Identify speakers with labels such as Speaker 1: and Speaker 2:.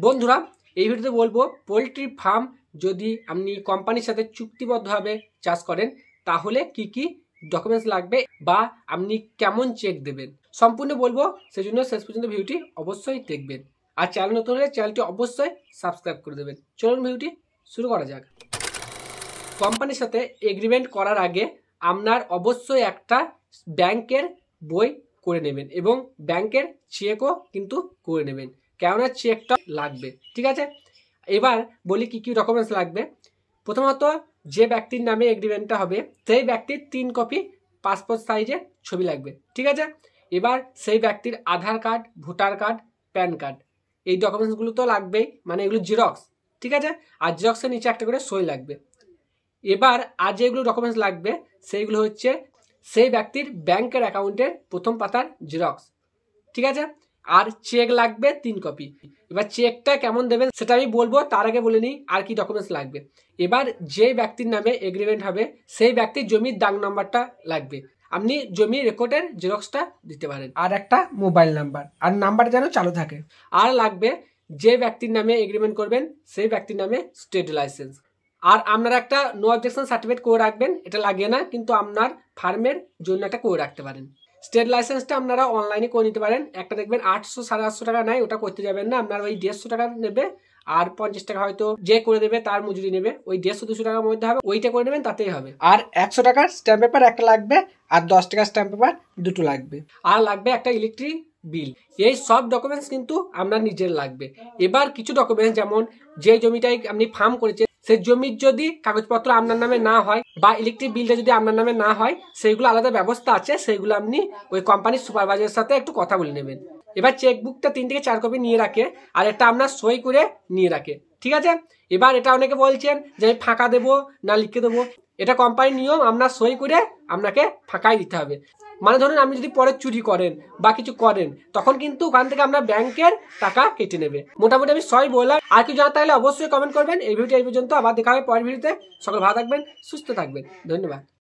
Speaker 1: বন্ধুরা, এই ভিডিওতে বলবো পোলট্রি ফার্ম যদি আপনি কোম্পানির সাথে চুক্তিবদ্ধভাবে চাষ করেন তাহলে কি কি ডকুমেন্টস লাগবে বা আপনি কেমন চেক দেবেন সম্পূর্ণ বলবো। সেজন্য শেষ পর্যন্ত ভিডিওটি অবশ্যই দেখবেন। আর চ্যানেল নতুন হলে চ্যানেলটি অবশ্যই সাবস্ক্রাইব করে দেবেন। চলুন ভিডিওটি শুরু করা যাক। কোম্পানির সাথে এগ্রিমেন্ট করার আগে আপনার অবশ্যই একটা ব্যাংকের বই করে নেবেন এবং ব্যাংকের চেকও কিন্তু করে নেবেন, কেননা চেকটা লাগবে। ঠিক আছে, এবার বলি কি কি ডকুমেন্টস লাগবে। প্রথমত, যে ব্যক্তির নামে এগ্রিমেন্টটা হবে সেই ব্যক্তির 3 কপি পাসপোর্ট সাইজের ছবি লাগবে। ঠিক আছে, এবার সেই ব্যক্তির Aadhaar card, voter card, PAN card, এই ডকুমেন্টসগুলো তো লাগবেই, মানে এগুলো জেরক্স। ঠিক আছে, আর জেরক্সের নিচে একটা করে সই লাগবে। এবার আর যেগুলো ডকুমেন্টস লাগবে সেইগুলো হচ্ছে সেই ব্যক্তির ব্যাংকের অ্যাকাউন্টের প্রথম পাতার জেরক্স। ঠিক আছে, আর চেক লাগবে 3 কপি। এবার চেকটা কেমন দেবেন সেটা আমি বলবো, তার আগে বলে নিই আর কি ডকুমেন্টস লাগবে। এবার যে ব্যক্তির নামে এগ্রিমেন্ট হবে সেই ব্যক্তির জমির দাগ নাম্বারটা লাগবে, আপনি জমির রেকর্ডের জেরক্সটা দিতে পারেন, আর একটা মোবাইল নাম্বার, আর নাম্বার যেন চালু থাকে। আর লাগবে যে ব্যক্তির নামে এগ্রিমেন্ট করবেন সেই ব্যক্তির নামে স্টেট লাইসেন্স। আর আপনারা একটা নো অবজেকশন সার্টিফিকেট করে রাখবেন, এটা লাগে না কিন্তু আপনার ফার্মের জন্য একটা করে রাখতে পারেন। স্টেট লাইসেন্সটা আপনারা অনলাইনে করে নিতে পারেন, একটা দেখবেন 800 850 টাকা নেয়, ওটা করতে যাবেন না, আপনার ওই 150 টাকা নেবে আর 50 টাকা হয়তো যে করে দেবে তার মজুরি নেবে, ওই 150-200 টাকার মধ্যে হবে, ওইটা করে নেবেন, তাতেই হবে। আর 100 টাকার স্ট্যাম্প পেপার একটা লাগবে আর 10 টাকার স্ট্যাম্প পেপার দুটো লাগবে, আর লাগবে একটা ইলেকট্রিক বিল। এই সব ডকুমেন্টস কিন্তু আপনার নিজের লাগবে। এবার কিছু ডকুমেন্টস, যেমন যে জমিটাই আপনি ফার্ম করেছেন সেই জমির যদি কাগজপত্র আপনার নামে না হয় বা ইলেকট্রিক বিলটা যদি আপনার নামে না হয়, সেইগুলো আলাদা ব্যবস্থা আছে, সেইগুলো আপনি ওই কোম্পানির সুপারভাইজারের সাথে একটু কথা বলে নেবেন। এবার চেকবুকটা 3 থেকে 4 কপি নিয়ে রাখে আর এটা আপনার সই করে নিয়ে রাখে। ঠিক আছে, এবার এটা অনেকে বলছেন যে আমি ফাঁকা দেবো না লিখে দেবো, এটা কোম্পানির নিয়ম, আপনার সই করে আপনাকে ফাঁকাই দিতে হবে। মানে ধরুন আপনি যদি পরে চুরি করেন বা কিছু করেন তখন কিন্তু ওখান থেকে আমরা ব্যাংকের টাকা কেটে নেবে। মোটামুটি আমি সই বললাম, আর কিছু জানতে হলে অবশ্যই কমেন্ট করবেন। এই ভিডিওটা এই পর্যন্ত, আবার দেখা হবে পরের ভিডিওতে। সকল ভালো থাকবেন, সুস্থ থাকবেন, ধন্যবাদ।